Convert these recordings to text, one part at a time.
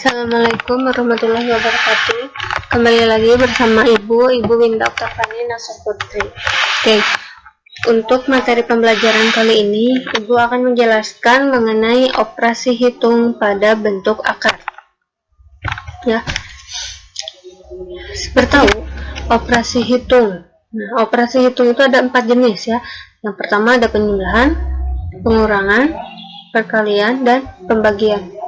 Assalamualaikum warahmatullahi wabarakatuh. Kembali lagi bersama Ibu Winda Oktavani Nasaputri. Oke, untuk materi pembelajaran kali ini, Ibu akan menjelaskan mengenai operasi hitung pada bentuk akar. Ya, bertahu operasi hitung. Nah, operasi hitung itu ada 4 jenis ya. Yang pertama ada penjumlahan, pengurangan, perkalian, dan pembagian.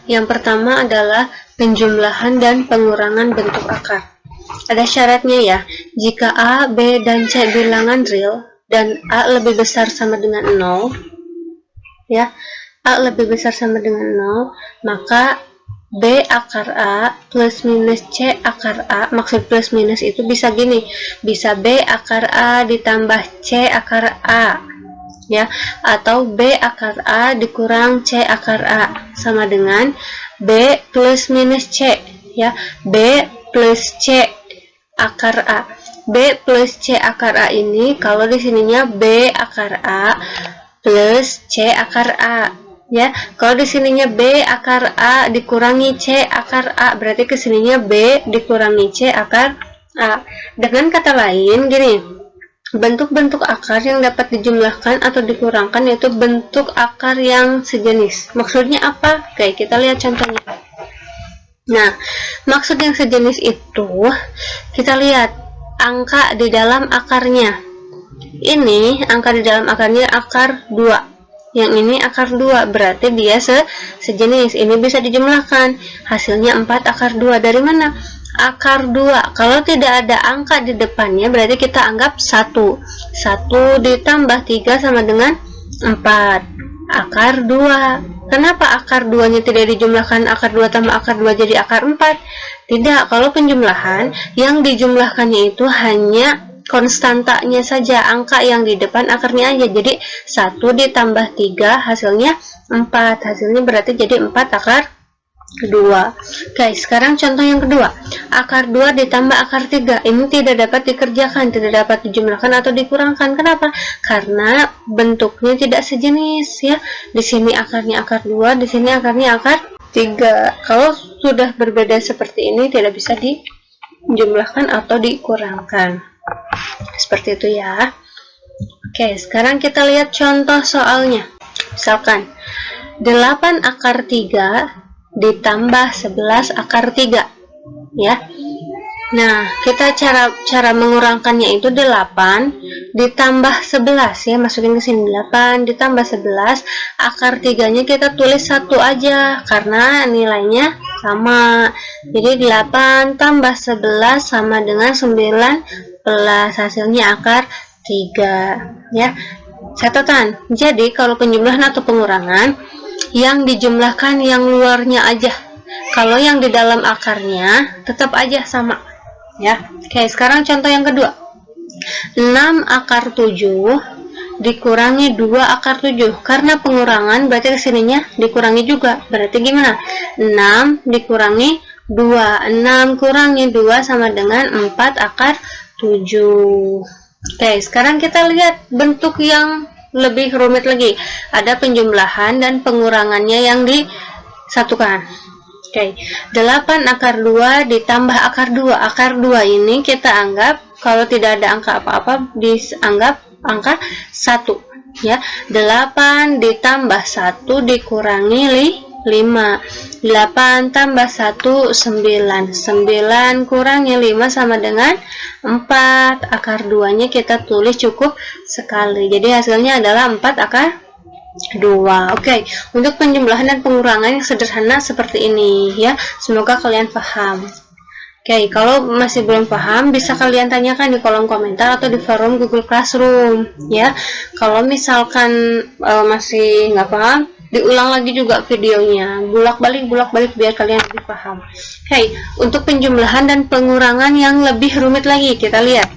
Yang pertama adalah penjumlahan dan pengurangan bentuk akar. Ada syaratnya ya, jika A, B, dan C bilangan real dan A lebih besar sama dengan 0, ya, A lebih besar sama dengan 0, maka B akar A plus minus C akar A, maksud plus minus itu bisa gini, bisa B akar A ditambah C akar A, ya, atau B akar A dikurang C akar A sama dengan B plus minus C, ya, B plus C akar A. B plus C akar A ini kalau di sininya B akar A plus C akar A, ya. Kalau di sininya B akar A dikurangi C akar A, berarti kesininya B dikurangi C akar A. Dengan kata lain gini, bentuk-bentuk akar yang dapat dijumlahkan atau dikurangkan yaitu bentuk akar yang sejenis. Maksudnya apa? Oke, kita lihat contohnya. Nah, maksud yang sejenis itu, kita lihat angka di dalam akarnya. Ini angka di dalam akarnya akar 2. Yang ini akar 2, berarti dia sejenis. Ini bisa dijumlahkan. Hasilnya 4 akar 2. Dari mana? Akar 2. Kalau tidak ada angka di depannya, berarti kita anggap 1. 1 ditambah 3 sama dengan 4. Akar 2. Kenapa akar 2-nya tidak dijumlahkan? Akar 2 tambah akar 2 jadi akar 4? Tidak. Kalau penjumlahan, yang dijumlahkannya itu hanya konstantanya saja, angka yang di depan akarnya aja. Jadi 1 ditambah 3 hasilnya 4. Hasilnya berarti jadi 4 akar 2. Guys, sekarang contoh yang kedua. Akar 2 ditambah akar 3. Ini tidak dapat dikerjakan, tidak dapat dijumlahkan atau dikurangkan. Kenapa? Karena bentuknya tidak sejenis ya. Di sini akarnya akar 2, di sini akarnya akar 3. Kalau sudah berbeda seperti ini tidak bisa dijumlahkan atau dikurangkan. Seperti itu ya. Oke, sekarang kita lihat contoh soalnya. Misalkan 8 akar 3 ditambah 11 akar 3, ya. Nah, kita cara mengurangkannya itu 8 ditambah 11 ya, masukin ke sini 8 ditambah 11, akar 3-nya kita tulis 1 aja karena nilainya sama. Jadi 8 tambah 11 sama dengan 19, hasilnya akar 3 ya. Catatan. Jadi kalau penjumlahan atau pengurangan, yang dijumlahkan yang luarnya aja. Kalau yang di dalam akarnya tetap aja sama ya. Oke, sekarang contoh yang kedua. 6 akar 7 dikurangi 2 akar 7. Karena pengurangan berarti kesininya dikurangi juga. Berarti gimana? 6 dikurangi 2. 6 kurangi 2 sama dengan 4 akar 7. Oke, sekarang kita lihat bentuk yang lebih rumit lagi. Ada penjumlahan dan pengurangannya yang disatukan. Oke, 8 akar 2 ditambah akar 2. Akar 2 ini kita anggap kalau tidak ada angka apa-apa dianggap angka 1 ya. 8 ditambah 1 dikurangi 5. 8 tambah 1 9. 9 kurangi 5 sama dengan 4. Akar 2-nya kita tulis cukup sekali. Jadi hasilnya adalah 4 akar 2. Oke, untuk penjumlahan dan pengurangan yang sederhana seperti ini ya. Semoga kalian paham. Oke, kalau masih belum paham bisa kalian tanyakan di kolom komentar atau di forum Google Classroom ya. Kalau misalkan masih nggak paham, diulang lagi juga videonya, bolak-balik biar kalian lebih paham. Oke, untuk penjumlahan dan pengurangan yang lebih rumit lagi, kita lihat.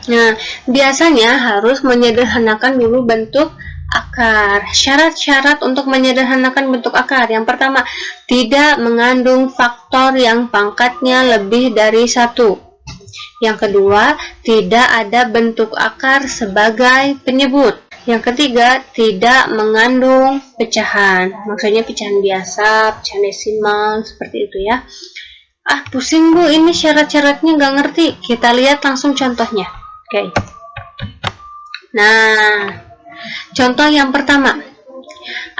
Nah, biasanya harus menyederhanakan dulu bentuk akar. Syarat-syarat untuk menyederhanakan bentuk akar. Yang pertama, tidak mengandung faktor yang pangkatnya lebih dari 1. Yang kedua, tidak ada bentuk akar sebagai penyebut. Yang ketiga, tidak mengandung pecahan. Maksudnya pecahan biasa, pecahan desimal, seperti itu ya. Ah, pusing Bu, ini syarat-syaratnya nggak ngerti. Kita lihat langsung contohnya. Oke. Nah, contoh yang pertama.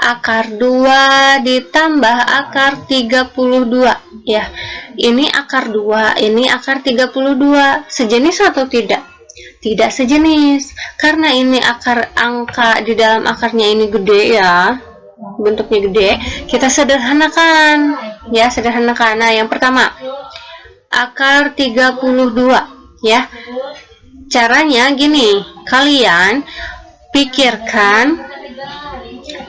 Akar 2 ditambah akar 32. Ya, ini akar 2, ini akar 32. Sejenis atau tidak? Tidak sejenis. Karena ini angka di dalam akarnya ini gede ya. Bentuknya gede, kita sederhanakan. Ya, sederhanakan. Nah, yang pertama, akar 32 ya. Caranya gini, kalian pikirkan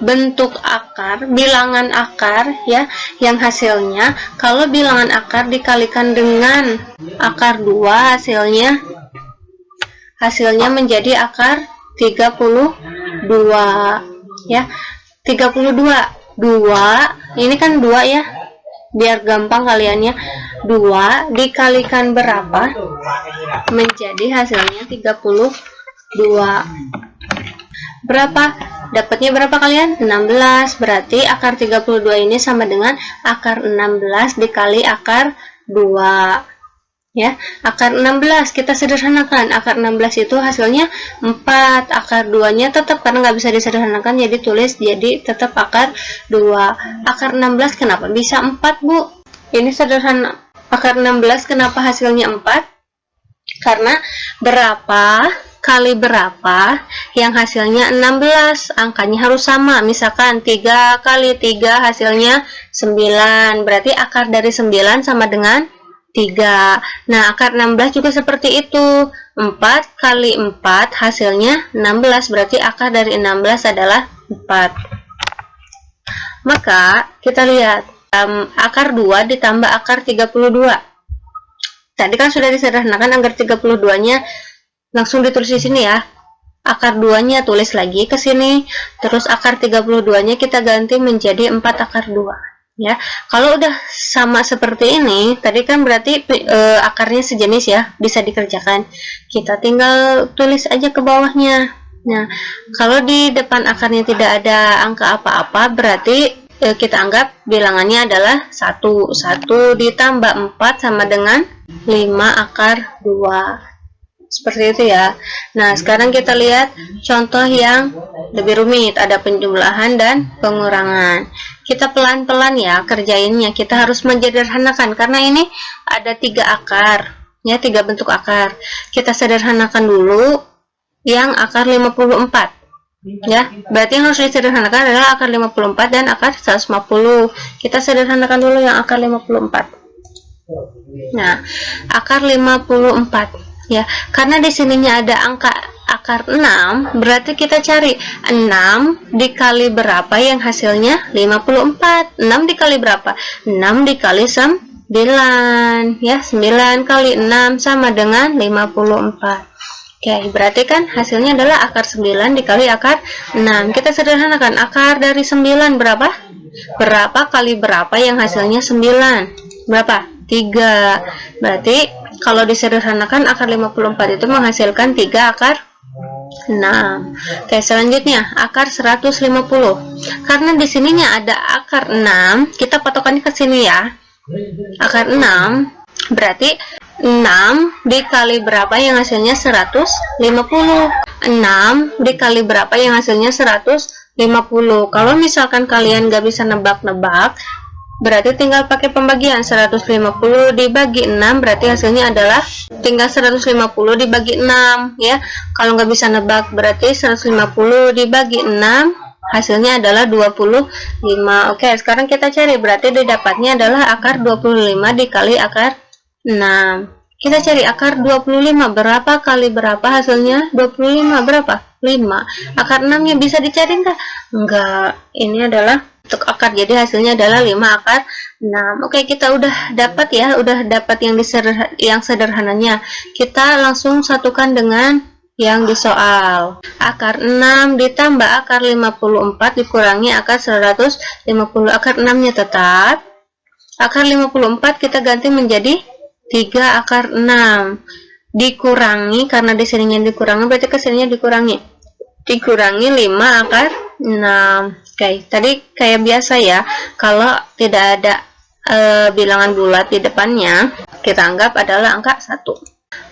bentuk akar, bilangan akar ya, yang hasilnya kalau bilangan akar dikalikan dengan akar 2, hasilnya menjadi akar 32 ya. 32 ini kan 2 ya, biar gampang kaliannya. 2 dikalikan berapa menjadi hasilnya 32. Berapa? Dapatnya berapa kalian? 16. Berarti akar 32 ini sama dengan akar 16 dikali akar 2. Ya, akar 16 kita sederhanakan. Akar 16 itu hasilnya 4. Akar 2-nya tetap karena nggak bisa disederhanakan, jadi tulis jadi tetap akar 2. Akar 16 kenapa bisa 4, Bu? Ini sederhana. Akar 16 kenapa hasilnya 4? Karena berapa kali berapa yang hasilnya 16, angkanya harus sama. Misalkan 3 kali 3 hasilnya 9, berarti akar dari 9 sama dengan 3. Nah, akar 16 juga seperti itu. 4 kali 4 hasilnya 16, berarti akar dari 16 adalah 4. Maka kita lihat akar 2 ditambah akar 32. Tadi kan sudah disederhanakan, akar 32-nya langsung ditulis di sini ya. Akar 2-nya tulis lagi ke sini. Terus akar 32-nya kita ganti menjadi 4 akar 2. Ya. Kalau udah sama seperti ini, tadi kan berarti akarnya sejenis ya, bisa dikerjakan. Kita tinggal tulis aja ke bawahnya. Nah, kalau di depan akarnya tidak ada angka apa-apa, berarti kita anggap bilangannya adalah 1. 1 ditambah 4 sama dengan 5 akar 2. Seperti itu ya. Nah, sekarang kita lihat contoh yang lebih rumit. Ada penjumlahan dan pengurangan. Kita pelan-pelan ya kerjainnya. Kita harus menyederhanakan karena ini ada 3 akar. Ya, 3 bentuk akar. Kita sederhanakan dulu yang akar 54. Ya, berarti yang harus disederhanakan adalah akar 54 dan akar 150. Kita sederhanakan dulu yang akar 54. Nah, akar 54. Ya, karena di sininya ada angka akar 6, berarti kita cari 6 dikali berapa yang hasilnya 54. 6 dikali berapa? 6 dikali 9. Ya, 9 kali 6 sama dengan 54. Oke, berarti kan hasilnya adalah akar 9 dikali akar 6. Kita sederhanakan, akar dari 9 berapa? Berapa kali berapa yang hasilnya 9? Berapa? 3. Berarti kalau disederhanakan akar 54 itu menghasilkan 3 akar 6. Oke, selanjutnya akar 150. Karena di sininya ada akar 6, kita patokannya ke sini ya. Akar 6 berarti 6 dikali berapa yang hasilnya 150. 6 dikali berapa yang hasilnya 150. Kalau misalkan kalian gak bisa nebak-nebak, berarti tinggal pakai pembagian. 150 dibagi 6 berarti hasilnya adalah tinggal 150 dibagi 6 ya. Kalau nggak bisa nebak berarti 150 dibagi 6 hasilnya adalah 25. Oke, sekarang kita cari, berarti didapatnya adalah akar 25 dikali akar 6. Kita cari akar 25 berapa kali berapa hasilnya 25 berapa? 5. Akar 6 nya bisa dicari nggak? Enggak, ini adalah untuk akar, jadi hasilnya adalah 5 akar 6. Oke, kita udah dapat ya, udah dapat yang sederhananya. Kita langsung satukan dengan yang di soal. Akar 6 ditambah akar 54 dikurangi akar 150. Akar 6 nya tetap. Akar 54 kita ganti menjadi 3 akar 6 dikurangi, karena di sininya dikurangi berarti ke sininya dikurangi dikurangi 5 akar 6. Oke, tadi kayak biasa ya, kalau tidak ada bilangan bulat di depannya, kita anggap adalah angka 1.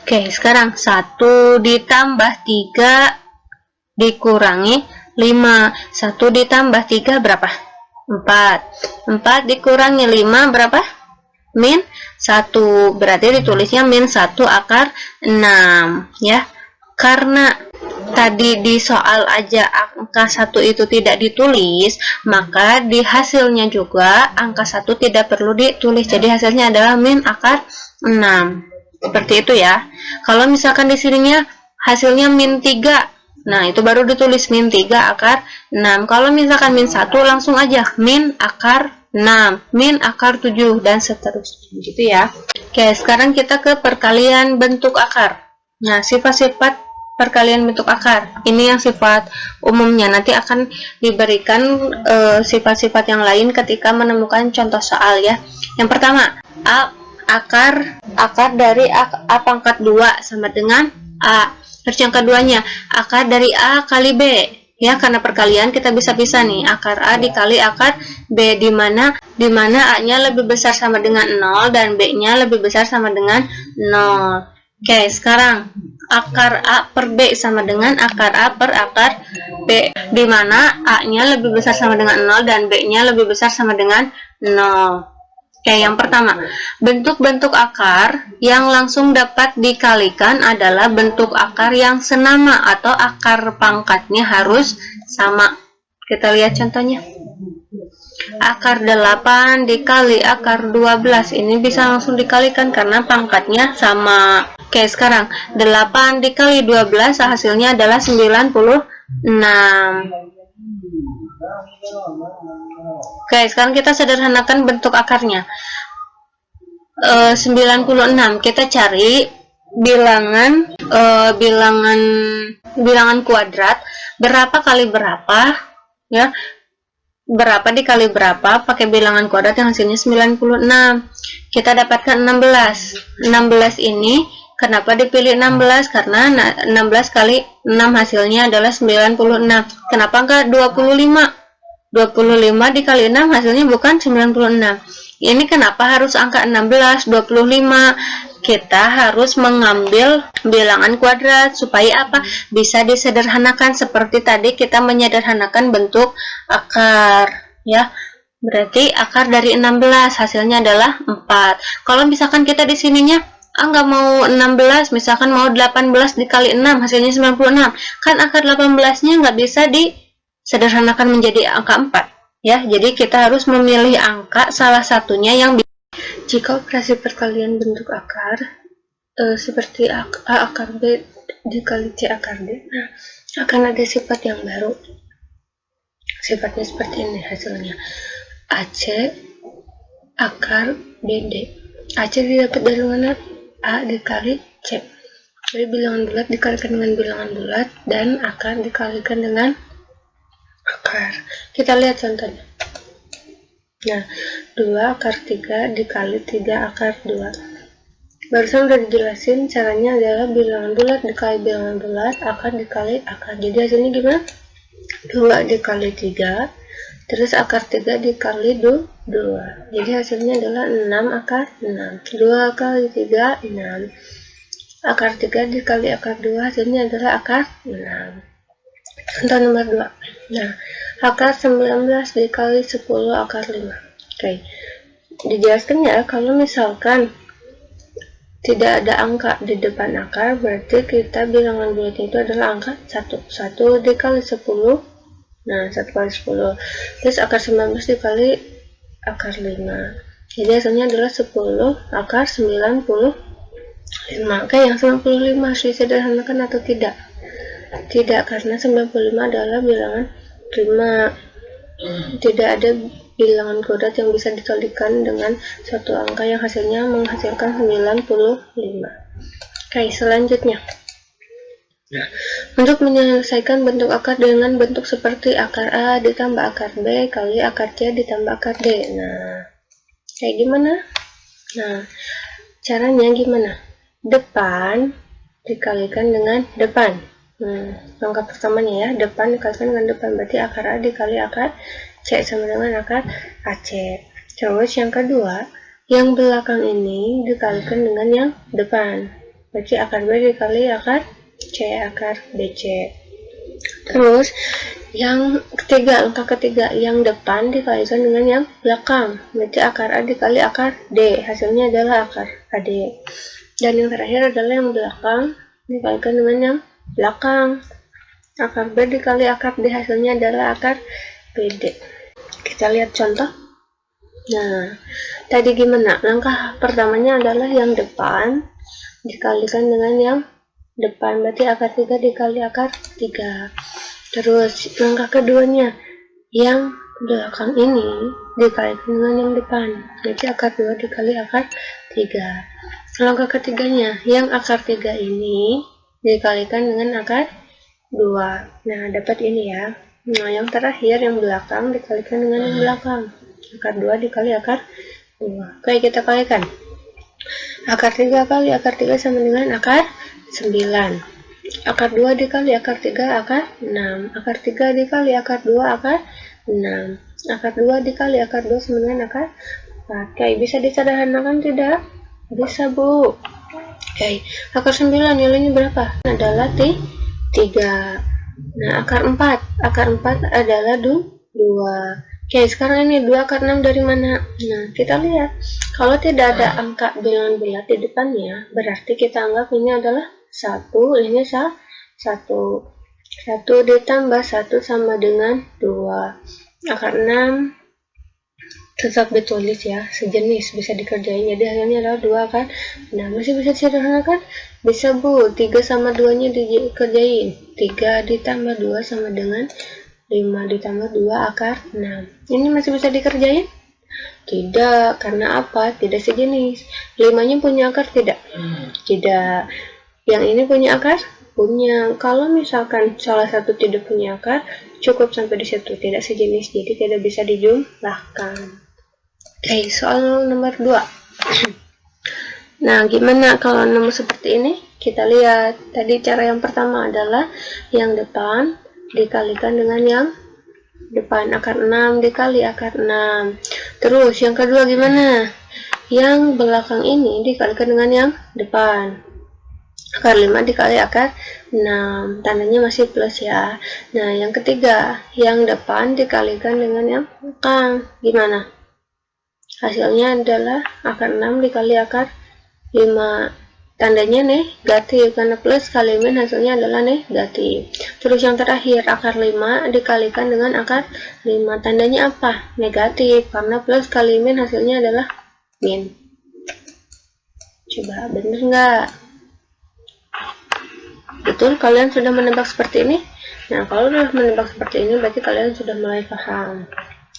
Oke, sekarang 1 ditambah 3 dikurangi 5. 1 ditambah 3 berapa? 4. 4 dikurangi 5 berapa? Min 1. Berarti ditulisnya min 1 akar 6 ya. Karena tadi di soal aja angka 1 itu tidak ditulis, maka di hasilnya juga angka 1 tidak perlu ditulis. Jadi hasilnya adalah min akar 6. Seperti itu ya. Kalau misalkan di sininya hasilnya min 3, nah itu baru ditulis min 3 akar 6. Kalau misalkan min 1 langsung aja min akar 6, min akar 7, dan seterusnya gitu ya. Oke, sekarang kita ke perkalian bentuk akar. Nah, sifat-sifat perkalian bentuk akar ini yang sifat umumnya, nanti akan diberikan sifat-sifat yang lain ketika menemukan contoh soal ya. Yang pertama, akar dari A pangkat 2 sama dengan A. Terus yang keduanya, akar dari A kali B ya, karena perkalian kita bisa pisah nih, akar A dikali akar B, di mana A nya lebih besar sama dengan 0 dan B nya lebih besar sama dengan 0. Oke, sekarang akar A per B sama dengan akar A per akar B, di mana A nya lebih besar sama dengan 0 dan B nya lebih besar sama dengan 0. Oke, yang pertama, bentuk-bentuk akar yang langsung dapat dikalikan adalah bentuk akar yang senama atau akar pangkatnya harus sama. Kita lihat contohnya. Akar 8 dikali akar 12, ini bisa langsung dikalikan karena pangkatnya sama. Oke, sekarang 8 dikali 12 hasilnya adalah 96. Oke, sekarang kita sederhanakan bentuk akarnya. 96, kita cari bilangan kuadrat berapa kali berapa ya. Berapa dikali berapa pakai bilangan kuadrat yang hasilnya 96. Kita dapatkan 16. 16 ini kenapa dipilih 16? Karena 16 kali 6 hasilnya adalah 96. Kenapa enggak 25? 25 dikali 6 hasilnya bukan 96. Ini kenapa harus angka 16, 25? Kita harus mengambil bilangan kuadrat supaya apa? Bisa disederhanakan seperti tadi kita menyederhanakan bentuk akar ya. Berarti akar dari 16 hasilnya adalah 4. Kalau misalkan kita di sininya nggak mau 16, misalkan mau 18 dikali 6 hasilnya 96, kan akar 18-nya nggak bisa disederhanakan menjadi angka 4 ya. Jadi kita harus memilih angka salah satunya yang jika operasi perkalian bentuk akar seperti A akar B dikali C akar D, nah, akan ada sifat yang baru. Sifatnya seperti ini hasilnya. AC akar BD. AC didapat dari mana? A dikali C. Jadi bilangan bulat dikalikan dengan bilangan bulat dan akar dikalikan dengan akar. Kita lihat contohnya. Nah, 2 akar 3 dikali 3 akar 2. Barusan udah dijelasin caranya adalah bilangan bulat dikali bilangan bulat, akar dikali akar. Jadi hasilnya gimana? 2 dikali 3, terus akar 3 dikali 2. Jadi hasilnya adalah 6 akar 6. 2 kali 3, 6. Akar 3 dikali akar 2 hasilnya adalah akar 6. Contoh nomor 2. Nah, akar 19 dikali 10 akar 5. Oke. Dijelaskan ya, kalau misalkan tidak ada angka di depan akar, berarti kita bilangan bulatnya itu adalah angka 1. 1 dikali 10. Nah, 1 kali 10. Terus akar 19 dikali akar 5. Jadi hasilnya adalah 10 akar 95. Oke, yang 95 harus disederhanakan atau tidak? Tidak, karena 95 adalah bilangan prima. Tidak ada bilangan kuadrat yang bisa dikalikan dengan suatu angka yang hasilnya menghasilkan 95. Oke, selanjutnya. Untuk menyelesaikan bentuk akar dengan bentuk seperti akar A ditambah akar B kali akar C ditambah akar D. Nah, kayak gimana? Nah, caranya gimana? Depan dikalikan dengan depan. Langkah pertamanya ya, depan dikalikan dengan depan, berarti akar A dikali akar C sama dengan akar AC. Terus yang kedua, yang belakang ini dikalikan dengan yang depan, berarti akar B dikali akar C, akar BC. Terus yang ketiga, langkah ketiga, yang depan dikalikan dengan yang belakang, berarti akar A dikali akar D, hasilnya adalah akar AD. Dan yang terakhir adalah yang belakang dikalikan dengan yang belakang, akar B dikali akar D, hasilnya adalah akar BD. Kita lihat contoh. Nah, tadi gimana? Langkah pertamanya adalah yang depan dikalikan dengan yang depan, berarti akar 3 dikali akar 3. Terus langkah keduanya, yang belakang ini dikalikan dengan yang depan, berarti akar 2 dikali akar 3. Langkah ketiganya, yang akar 3 ini dikalikan dengan akar 2. Nah, dapat ini ya. Nah, yang terakhir, yang belakang dikalikan dengan yang belakang, akar 2 dikali akar 2. Oke, kita kalikan. Akar 3 kali akar 3 sama dengan akar 9. Akar 2 dikali akar 3 akar 6. Akar 3 dikali akar 2 akar 6. Akar 2 dikali akar 2 sama dengan akar 4. Oke, bisa disederhanakan tidak? Bisa, Bu. Oke, akar 9 nilainya berapa? Adalah 3. Nah, akar 4 adalah 2. Oke, sekarang ini 2 akar 6 dari mana? Nah, kita lihat. Kalau tidak ada angka bilangan bulat di depannya, berarti kita anggap ini adalah 1, ini 1. 1 ditambah 1 sama dengan 2. Akar 6 tetap ditulis ya, sejenis, bisa dikerjain. Jadi hasilnya adalah 2 akar 6. Masih bisa disederhanakan? Bisa, Bu. 3 sama 2-nya dikerjain. 3 ditambah 2 sama dengan 5 ditambah 2 akar 6. Ini masih bisa dikerjain? Tidak, karena apa? Tidak sejenis. 5-nya punya akar tidak? Tidak. Yang ini punya akar? Punya. Kalau misalkan salah satu tidak punya akar, cukup sampai di situ, tidak sejenis, jadi tidak bisa dijumlahkan. Oke, soal nomor 2. Nah, gimana kalau nemu seperti ini? Kita lihat. Tadi cara yang pertama adalah yang depan dikalikan dengan yang depan, akar 6 dikali akar 6. Terus yang kedua gimana? Yang belakang ini dikalikan dengan yang depan, akar 5 dikali akar 6, tandanya masih plus ya. Nah, yang ketiga, yang depan dikalikan dengan yang belakang, gimana? Hasilnya adalah akar 6 dikali akar 5, tandanya negatif, karena plus kali min hasilnya adalah negatif. Terus yang terakhir, akar 5 dikalikan dengan akar 5, tandanya apa? Negatif, karena plus kali min hasilnya adalah min. Coba bener nggak? Betul, kalian sudah menebak seperti ini? Nah, kalau sudah menebak seperti ini, berarti kalian sudah mulai paham.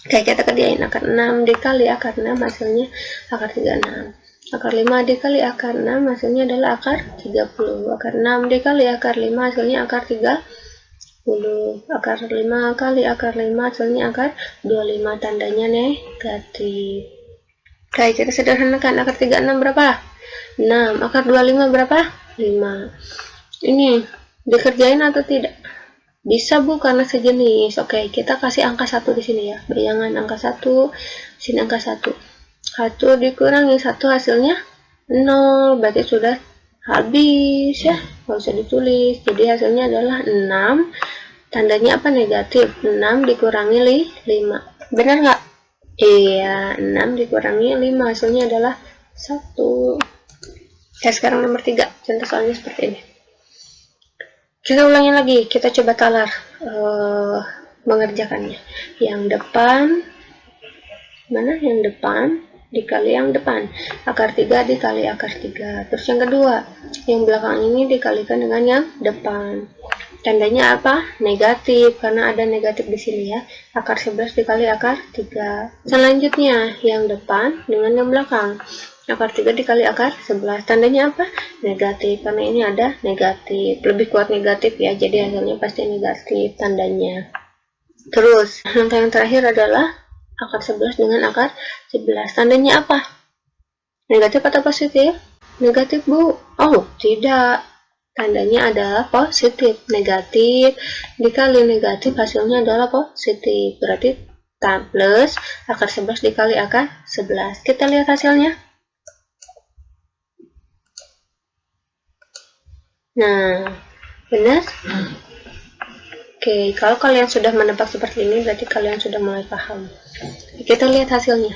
Oke, kita kerjain. Akar 6 dikali akar 6 hasilnya akar 36. Akar 5 dikali akar 6 hasilnya adalah akar 30. Akar 6 dikali akar 5 hasilnya akar 30. Akar 5 kali akar 5 hasilnya akar 25, tandanya negatif. Oke, kita sederhanakan. Akar 36 berapa? 6. Akar 25 berapa? 5. Ini dikerjain atau tidak? Bisa, Bu, karena sejenis. Oke, kita kasih angka 1 di sini ya. Bayangan angka 1, sini angka 1. 1 dikurangi 1 hasilnya 0, berarti sudah habis ya. Nggak usah ditulis. Jadi hasilnya adalah 6. Tandanya apa? Negatif. 6 dikurangi 5. Benar nggak? Iya, 6 dikurangi 5 hasilnya adalah 1. Ya, sekarang nomor 3. Contoh soalnya seperti ini. Kita ulangi lagi, kita coba talar mengerjakannya. Yang depan, mana? Yang depan dikali yang depan, akar 3 dikali akar 3. Terus yang kedua, yang belakang ini dikalikan dengan yang depan. Tandanya apa? Negatif, karena ada negatif di sini ya. Akar 11 dikali akar 3. Selanjutnya, yang depan dengan yang belakang. Akar 3 dikali akar 11. Tandanya apa? Negatif, karena ini ada negatif. Lebih kuat negatif ya, jadi hasilnya pasti negatif tandanya. Terus, langkah yang terakhir adalah akar 11 dengan akar 11. Tandanya apa? Negatif atau positif? Negatif, Bu. Oh, tidak. tandanya adalah positif. Negatif dikali negatif hasilnya adalah positif, berarti plus akar 11 dikali akar 11. Kita lihat hasilnya. Nah, benar? Oke, kalau kalian sudah menebak seperti ini, berarti kalian sudah mulai paham. Kita lihat hasilnya.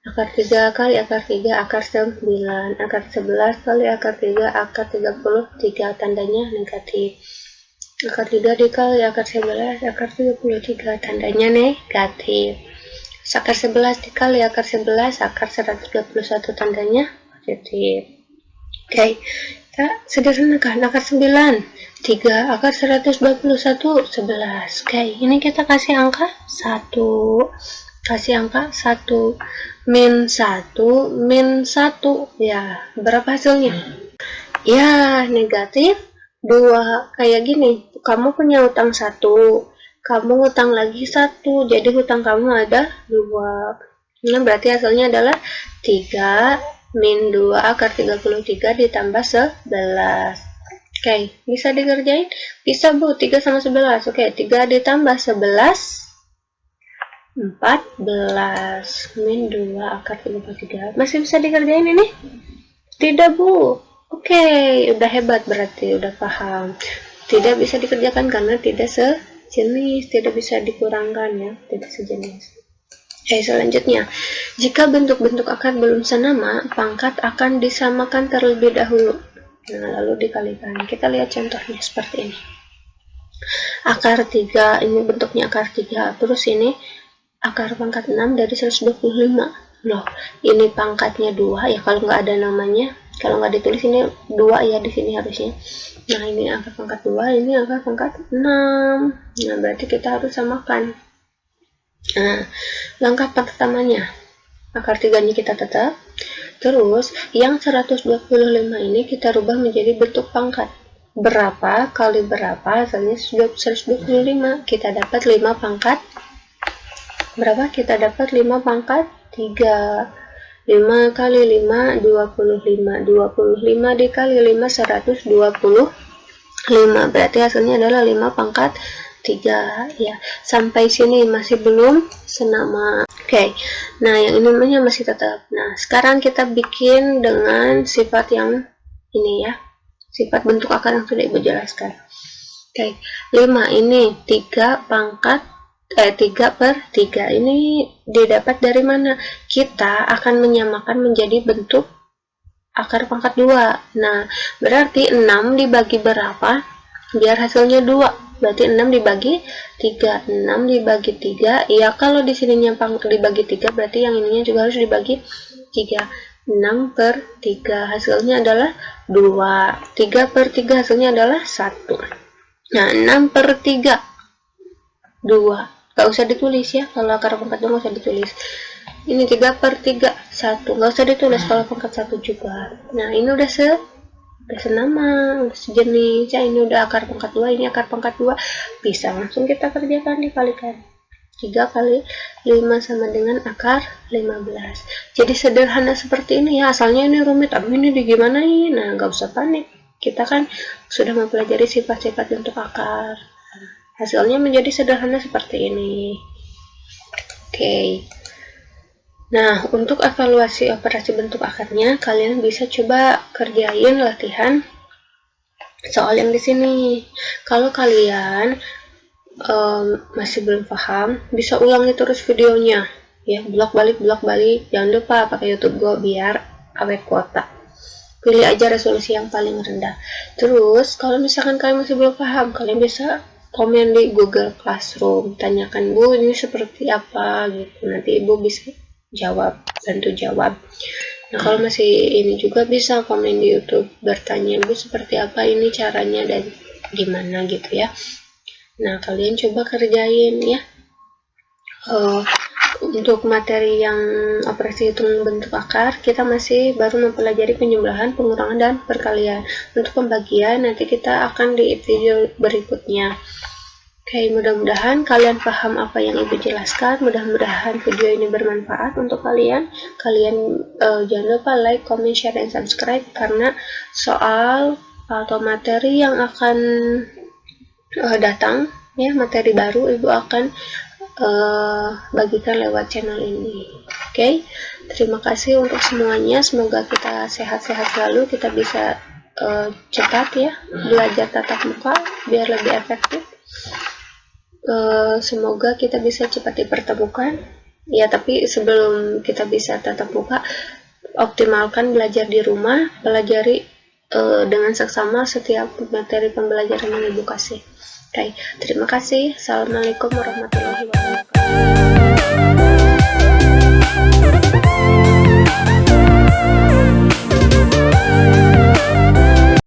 Akar 3 kali akar 3, akar 9, akar 11 kali akar 3, akar 33, tandanya negatif. Akar 3 dikali akar 11, akar 33, tandanya negatif. Akar 11 dikali akar 11, akar 121, tandanya positif. Oke, kita sederhanakan. Akar 9, 3, akar 121, 11. Oke, ini kita kasih angka 1. Kasih angka 1. Min 1, min 1. Ya, berapa hasilnya? Ya, negatif 2. Kayak gini, kamu punya utang 1. Kamu utang lagi 1. Jadi hutang kamu ada 2. Nah, berarti hasilnya adalah 3 min 2 akar 33 ditambah 11. Oke, bisa dikerjain? Bisa, Bu. 3 sama 11. Oke, 3 ditambah 11, 14. Min 2 akar 33. Masih bisa dikerjain ini? Tidak, Bu. Oke, udah hebat berarti, udah paham. Tidak bisa dikerjakan karena tidak sejenis, tidak bisa dikurangkan ya, tidak sejenis. Oke, selanjutnya, jika bentuk-bentuk akar belum senama, pangkat akan disamakan terlebih dahulu. Nah, lalu dikalikan. Kita lihat contohnya seperti ini. Akar 3, ini bentuknya akar 3. Terus ini akar pangkat 6 dari 125. Loh, ini pangkatnya 2 ya, kalau nggak ada namanya. Kalau nggak ditulis ini 2 ya di sini harusnya. Nah, ini akar pangkat 2, ini akar pangkat 6. Nah, berarti kita harus samakan. Nah, langkah pertamanya, akar 3-nya kita tetap. Terus, yang 125 ini kita rubah menjadi bentuk pangkat. Berapa kali berapa, hasilnya 125. Kita dapat 5 pangkat. Berapa? Kita dapat 5 pangkat 3. 5 kali 5, 25. 25 dikali 5, 125. Berarti hasilnya adalah 5 pangkat 3 ya. Sampai sini masih belum senama. Oke. Nah, yang ini namanya masih tetap. Nah, sekarang kita bikin dengan sifat yang ini ya. Sifat bentuk akar yang sudah Ibu jelaskan. Oke. 5 ini 3 pangkat 3 per 3. Ini didapat dari mana? Kita akan menyamakan menjadi bentuk akar pangkat 2. Nah, berarti 6 dibagi berapa? Biar hasilnya 2. Berarti 6 dibagi 3. 6 dibagi 3. Ya, kalau di sininya dibagi 3, berarti yang ininya juga harus dibagi 3. 6 per 3. Hasilnya adalah 2. 3 per 3 hasilnya adalah 1. Nah, 6 per 3. 2. Gak usah ditulis ya. Kalau akar pangkat 2 gak usah ditulis. Ini 3 per 3. 1. Gak usah ditulis kalau pangkat 1 juga. Nah, ini udah senama, udah sejenis ya. Ini udah akar pangkat 2, ini akar pangkat 2. Bisa langsung kita kerjakan, dikalikan. 3 kali 5 sama dengan akar 15. Jadi sederhana seperti ini ya. Asalnya ini rumit, tapi ini digimanain. Nah, gak usah panik. Kita kan sudah mempelajari sifat-sifat bentuk akar. Hasilnya menjadi sederhana seperti ini. Oke. Nah, untuk evaluasi operasi bentuk akarnya, kalian bisa coba kerjain latihan soal yang di sini. Kalau kalian masih belum paham, bisa ulangi terus videonya. Ya, blok balik. Jangan lupa pakai YouTube Go biar awet kuota. Pilih aja resolusi yang paling rendah. Terus, kalau misalkan kalian masih belum paham, kalian bisa komen di Google Classroom. Tanyakan, Bu, ini seperti apa gitu. Nanti Ibu bisa bantu jawab. Nah, kalau masih ini juga bisa komen di YouTube, bertanya, Bu, seperti apa ini caranya dan gimana gitu ya. Nah, kalian coba kerjain ya. Untuk materi yang operasi hitung bentuk akar, kita masih baru mempelajari penjumlahan, pengurangan, dan perkalian. Untuk pembagian nanti kita akan di video berikutnya. Oke, mudah-mudahan kalian paham apa yang Ibu jelaskan. Mudah-mudahan video ini bermanfaat untuk kalian. Kalian jangan lupa like, comment, share, dan subscribe, karena soal atau materi yang akan datang, ya, materi baru Ibu akan bagikan lewat channel ini. Oke, terima kasih untuk semuanya. Semoga kita sehat-sehat selalu, kita bisa cepat ya belajar tatap muka biar lebih efektif. Semoga kita bisa cepat dipertemukan ya, tapi sebelum kita bisa tatap muka, optimalkan belajar di rumah, pelajari dengan seksama setiap materi pembelajaran yang Ibu kasih. Oke, terima kasih. Assalamualaikum warahmatullahi wabarakatuh.